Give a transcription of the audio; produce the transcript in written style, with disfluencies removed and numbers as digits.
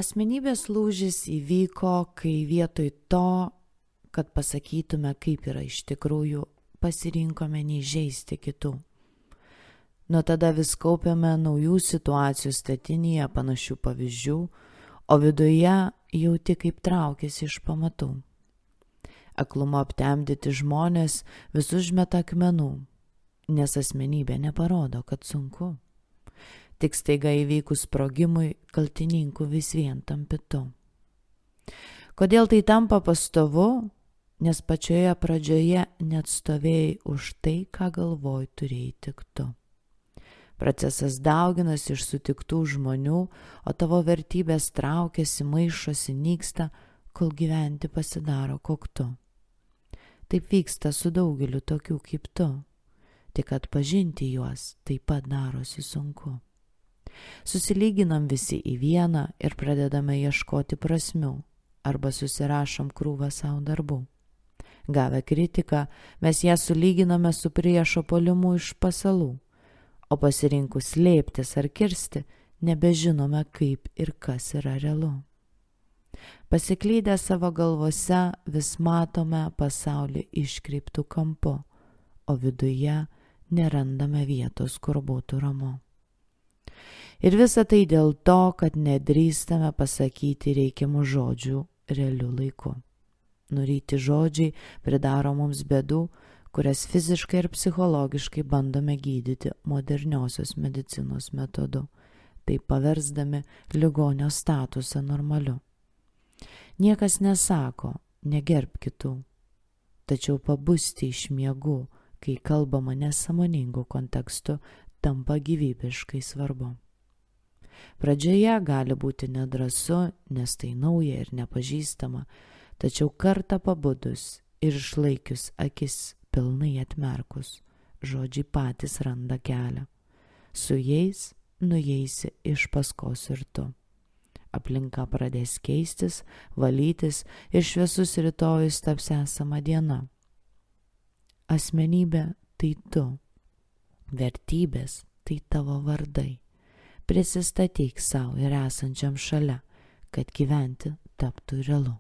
Asmenybės lūžis įvyko, kai vietoj to, kad pasakytume, kaip yra iš tikrųjų, pasirinkome neįžeisti kitų. Nuo tada vis kaupiame naujų situacijų statinėje panašių pavyzdžių, o viduje jauti kaip traukiasi iš pamatų. Aklumo aptemdyti žmonės vis užmeta akmenų, nes asmenybė neparodo, kad sunku. Tik staiga įvykus sprogimui kaltininkų vis vien tampi tu. Kodėl tai tampa pastovu? Nes pačioje pradžioje net stovėjai už tai, ką galvoj turėjai tik tu. Procesas dauginasi iš sutiktų žmonių, o tavo vertybės traukiasi, maišosi, nyksta, kol gyventi pasidaro koktu. Taip vyksta su daugeliu tokių kaip tu, tik atpažinti juos taip pat darosi sunku. Susilyginam visi į vieną ir pradedame ieškoti prasmių, arba susirašom krūvą savo darbų. Gavę kritiką, mes ją sulyginame su priešo puolimu iš pasalų, o pasirinkus slėptis ar kirsti, nebežinome kaip ir kas yra realu. Pasiklydę savo galvose vis matome pasaulį iškreiptų kampu, o viduje nerandame vietos, kur būtų ramu. Ir visa tai dėl to, kad nedrįstame pasakyti reikiamų žodžių realiu laiku. Nuryti žodžiai pridaro mums bėdų, kurias fiziškai ir psichologiškai bandome gydyti moderniosios medicinos metodu, taip paversdami ligonio statusą normaliu. Niekas nesako, negerb kitų, tačiau pabusti iš miegų, kai kalbama nesąmoningų kontekstų, tampa gyvybiškai svarbu. Pradžioje gali būti nedrąsu, nes tai nauja ir nepažįstama, tačiau kartą pabudus ir išlaikius akis pilnai atmerkus, žodžiai patys randa kelią. Su jais nueisi iš paskos ir tu. Aplinka pradės keistis, valytis ir šviesus rytojus taps esama diena. Asmenybė tai tu, vertybės tai tavo vardai. Prisistatyk savo ir esančiam šalia, kad gyventi taptų realu.